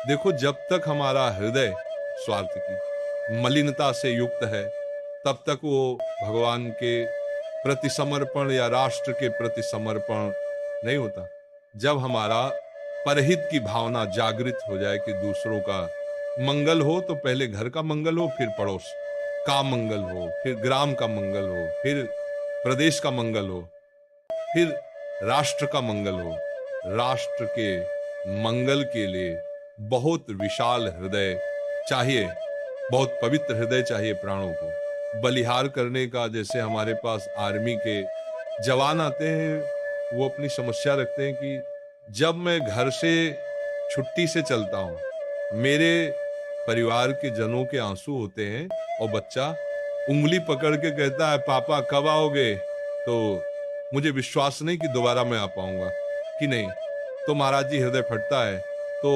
देखो, जब तक हमारा हृदय स्वार्थ की मलिनता से युक्त है, तब तक वो भगवान के प्रति समर्पण या राष्ट्र के प्रति समर्पण नहीं होता। जब हमारा परहित की भावना जागृत हो जाए कि दूसरों का मंगल हो, तो पहले घर का मंगल हो, फिर पड़ोस का मंगल हो, फिर ग्राम का मंगल हो, फिर प्रदेश का मंगल हो, फिर राष्ट्र का मंगल हो। राष्ट्र के मंगल के लिए बहुत विशाल हृदय चाहिए, बहुत पवित्र हृदय चाहिए। प्राणों को बलिहार करने का, जैसे हमारे पास आर्मी के जवान आते हैं, वो अपनी समस्या रखते हैं कि जब मैं घर से छुट्टी से चलता हूँ, मेरे परिवार के जनों के आंसू होते हैं और बच्चा उंगली पकड़ के कहता है, पापा कब आओगे? तो मुझे विश्वास नहीं कि दोबारा मैं आ पाऊंगा कि नहीं। तो महाराज जी हृदय फटता है। तो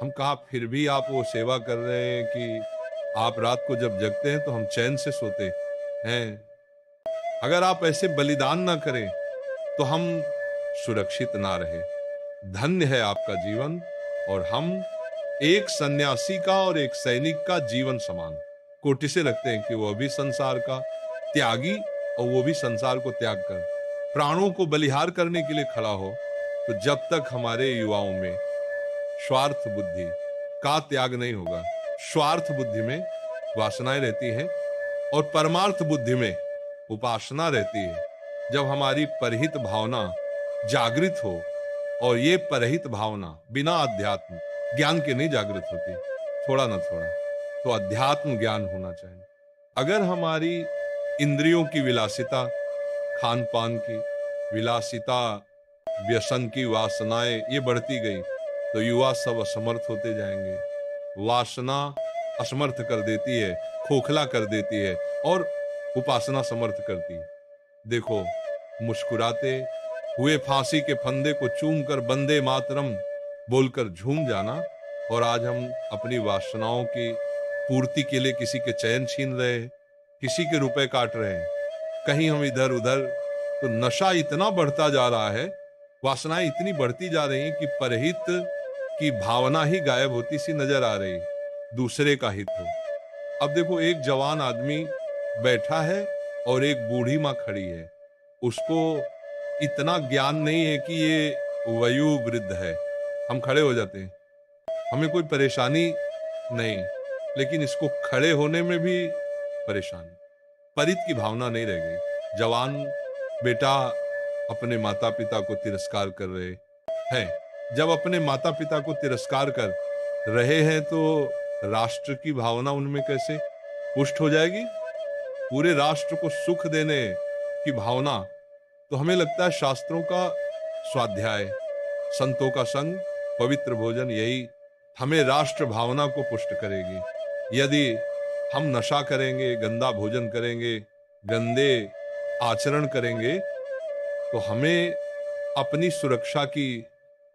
हम कहा, फिर भी आप वो सेवा कर रहे हैं कि आप रात को जब जगते हैं तो हम चैन से सोते हैं। अगर आप ऐसे बलिदान ना करें तो हम सुरक्षित ना रहे। धन्य है आपका जीवन, और हम एक सन्यासी का और एक सैनिक का जीवन समान कोटि से रखते हैं कि वो भी संसार का त्यागी, और वो भी संसार को त्याग कर प्राणों को बलिहार करने के लिए खड़ा हो। तो जब तक हमारे युवाओं में स्वार्थ बुद्धि का त्याग नहीं होगा, स्वार्थ बुद्धि में वासनाएं रहती हैं और परमार्थ बुद्धि में उपासना रहती है। जब हमारी परहित भावना जागृत हो, और ये परहित भावना बिना अध्यात्म ज्ञान के नहीं जागृत होती, थोड़ा ना थोड़ा तो अध्यात्म ज्ञान होना चाहिए। अगर हमारी इंद्रियों की विलासिता, खान पान की विलासिता, व्यसन की वासनाएं ये बढ़ती गई, तो युवा सब असमर्थ होते जाएंगे। वासना असमर्थ कर देती है, खोखला कर देती है, और उपासना समर्थ करती है। देखो, मुस्कुराते हुए फांसी के फंदे को चूम कर बंदे मातरम बोलकर झूम जाना, और आज हम अपनी वासनाओं की पूर्ति के लिए किसी के चैन छीन रहे हैं, किसी के रुपए काट रहे हैं, कहीं हम इधर उधर। तो नशा इतना बढ़ता जा रहा है, वासनाएं इतनी बढ़ती जा रही हैं कि परहित की भावना ही गायब होती सी नजर आ रही, दूसरे का हित हो। अब देखो, एक जवान आदमी बैठा है और एक बूढ़ी माँ खड़ी है। उसको इतना ज्ञान नहीं है कि ये वयु वृद्ध है। हम खड़े हो जाते हैं, हमें कोई परेशानी नहीं, लेकिन इसको खड़े होने में भी परेशानी। परित की भावना नहीं रह गई। जवान बेटा अपने माता पिता को तिरस्कार कर रहे हैं। जब अपने माता पिता को तिरस्कार कर रहे हैं, तो राष्ट्र की भावना उनमें कैसे पुष्ट हो जाएगी? पूरे राष्ट्र को सुख देने की भावना। तो हमें लगता है शास्त्रों का स्वाध्याय, संतों का संग, पवित्र भोजन, यही हमें राष्ट्र भावना को पुष्ट करेगी। यदि हम नशा करेंगे, गंदा भोजन करेंगे, गंदे आचरण करेंगे, तो हमें अपनी सुरक्षा की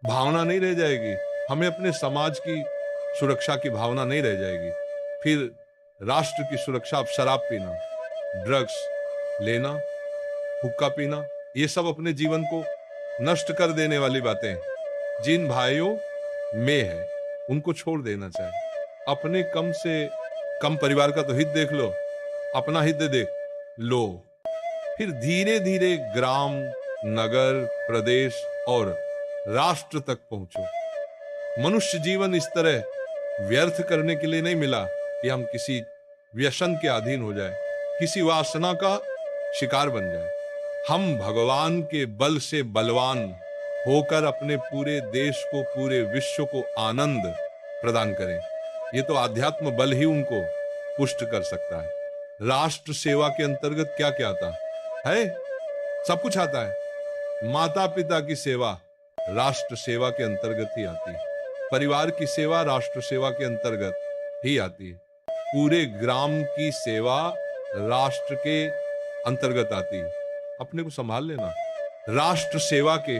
भावना नहीं रह जाएगी, हमें अपने समाज की सुरक्षा की भावना नहीं रह जाएगी। फिर राष्ट्र की सुरक्षा, अब शराब पीना, ड्रग्स लेना, हुक्का पीना, ये सब अपने जीवन को नष्ट कर देने वाली बातें हैं। जिन भाइयों में है उनको छोड़ देना चाहिए। अपने कम से कम परिवार का तो हित देख लो, अपना हित देख लो, फिर धीरे धीरे ग्राम, नगर, प्रदेश और राष्ट्र तक पहुंचो। मनुष्य जीवन इस तरह व्यर्थ करने के लिए नहीं मिला कि हम किसी व्यसन के अधीन हो जाए, किसी वासना का शिकार बन जाए। हम भगवान के बल से बलवान होकर अपने पूरे देश को, पूरे विश्व को आनंद प्रदान करें। ये तो आध्यात्म बल ही उनको पुष्ट कर सकता है। राष्ट्र सेवा के अंतर्गत क्या क्या आता है? सब कुछ आता है। माता पिता की सेवा राष्ट्र सेवा के अंतर्गत ही आती है। परिवार की सेवा राष्ट्र सेवा के अंतर्गत ही आती है। पूरे ग्राम की सेवा राष्ट्र के अंतर्गत आती है। अपने को संभाल लेना। राष्ट्र सेवा के,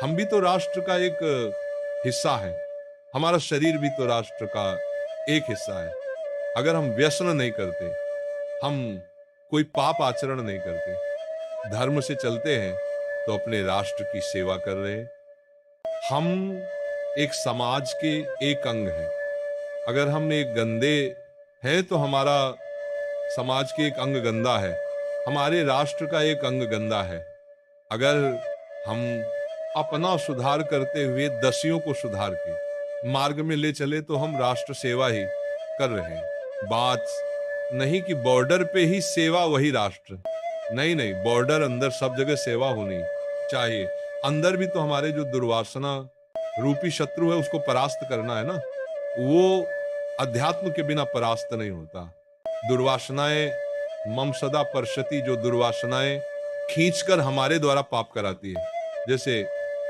हम भी तो राष्ट्र का एक हिस्सा है, हमारा शरीर भी तो राष्ट्र का एक हिस्सा है। अगर हम व्यसन नहीं करते, हम कोई पाप आचरण नहीं करते, धर्म से चलते हैं, तो अपने राष्ट्र की सेवा कर रहे हैं। हम एक समाज के एक अंग हैं। अगर हम एक गंदे हैं तो हमारा समाज के एक अंग गंदा है, हमारे राष्ट्र का एक अंग गंदा है। अगर हम अपना सुधार करते हुए दसियों को सुधार के मार्ग में ले चले तो हम राष्ट्र सेवा ही कर रहे हैं। बात नहीं कि बॉर्डर पे ही सेवा वही राष्ट्र, नहीं नहीं, बॉर्डर अंदर सब जगह सेवा होनी चाहिए। अंदर भी तो हमारे जो दुर्वासना रूपी शत्रु है उसको परास्त करना है ना। वो अध्यात्म के बिना परास्त नहीं होता। दुर्वासनाएं मम सदा परशती, जो दुर्वासनाएं खींचकर हमारे द्वारा पाप कराती है, जैसे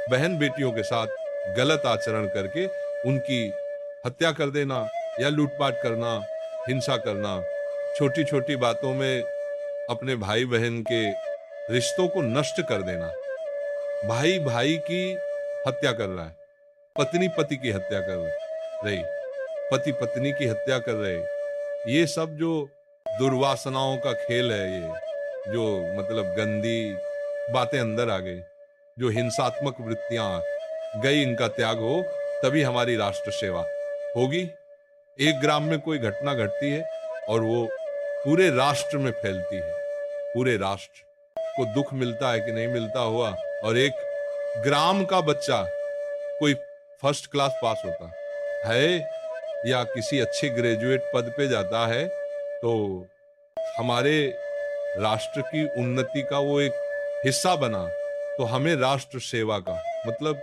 बहन बेटियों के साथ गलत आचरण करके उनकी हत्या कर देना या लूटपाट करना, हिंसा करना, छोटी छोटी बातों में अपने भाई बहन के रिश्तों को नष्ट कर देना। भाई भाई की हत्या कर रहा है, पत्नी पति की हत्या कर रही, पति पत्नी की हत्या कर रहे। ये सब जो दुर्वासनाओं का खेल है, ये जो मतलब गंदी बातें अंदर आ गई, जो हिंसात्मक वृत्तियां गई, इनका त्याग हो तभी हमारी राष्ट्र सेवा होगी। एक ग्राम में कोई घटना घटती है और वो पूरे राष्ट्र में फैलती है, पूरे राष्ट्र को दुख मिलता है कि नहीं मिलता हुआ। और एक ग्राम का बच्चा कोई फर्स्ट क्लास पास होता है या किसी अच्छे ग्रेजुएट पद पे जाता है तो हमारे राष्ट्र की उन्नति का वो एक हिस्सा बना। तो हमें राष्ट्र सेवा का मतलब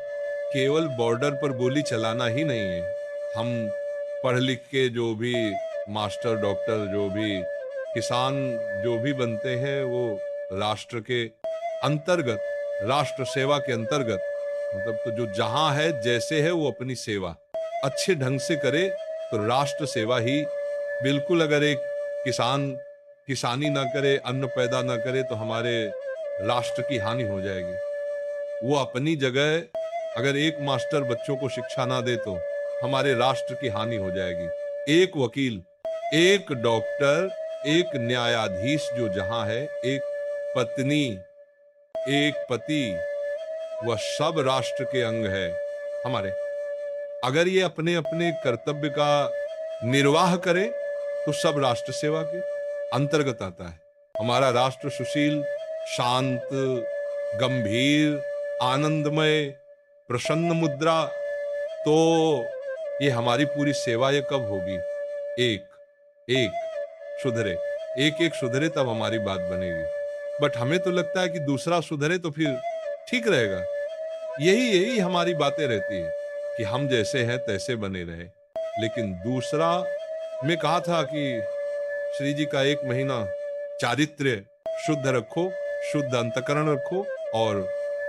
केवल बॉर्डर पर गोली चलाना ही नहीं है। हम पढ़ लिख के जो भी मास्टर डॉक्टर, जो भी किसान, जो भी बनते हैं वो राष्ट्र के अंतर्गत, राष्ट्र सेवा के अंतर्गत, मतलब तो जो जहां है जैसे है वो अपनी सेवा अच्छे ढंग से करे तो राष्ट्र सेवा ही। बिल्कुल अगर एक किसान किसानी ना करे, अन्न पैदा ना करे तो हमारे राष्ट्र की हानि हो जाएगी। वो अपनी जगह अगर एक मास्टर बच्चों को शिक्षा ना दे तो हमारे राष्ट्र की हानि हो जाएगी। एक वकील, एक डॉक्टर, एक न्यायाधीश जो जहां है, एक पत्नी, एक पति, वह सब राष्ट्र के अंग है हमारे। अगर ये अपने अपने कर्तव्य का निर्वाह करे तो सब राष्ट्र सेवा के अंतर्गत आता है। हमारा राष्ट्र सुशील, शांत, गंभीर, आनंदमय, प्रसन्न मुद्रा, तो ये हमारी पूरी सेवा ये कब होगी? एक एक सुधरे, एक सुधरे तब हमारी बात बनेगी। बट हमें तो लगता है कि दूसरा सुधरे तो फिर ठीक रहेगा। यही यही हमारी बातें रहती है कि हम जैसे हैं तैसे बने रहे। लेकिन दूसरा, मैं कहा था कि श्री जी का 1 महीना चारित्र्य शुद्ध रखो, शुद्ध अंतकरण रखो और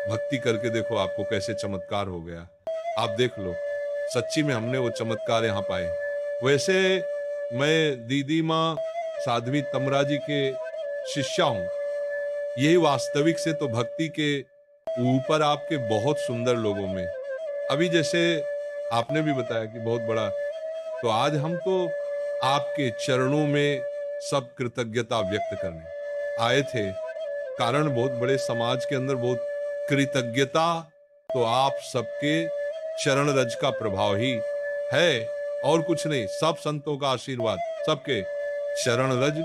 भक्ति करके देखो आपको कैसे चमत्कार हो गया। आप देख लो, सच्ची में हमने वो चमत्कार यहाँ पाए। वैसे मैं दीदी माँ साध्वी तमरा जी के शिष्या हूँ। यही वास्तविक से तो भक्ति के ऊपर आपके बहुत सुंदर लोगों में, अभी जैसे आपने भी बताया कि बहुत बड़ा, तो आज हम तो आपके चरणों में सब कृतज्ञता व्यक्त करने आए थे। कारण बहुत बड़े समाज के अंदर बहुत कृतज्ञता तो आप सबके चरण रज का प्रभाव ही है और कुछ नहीं। सब संतों का आशीर्वाद, सबके चरण रज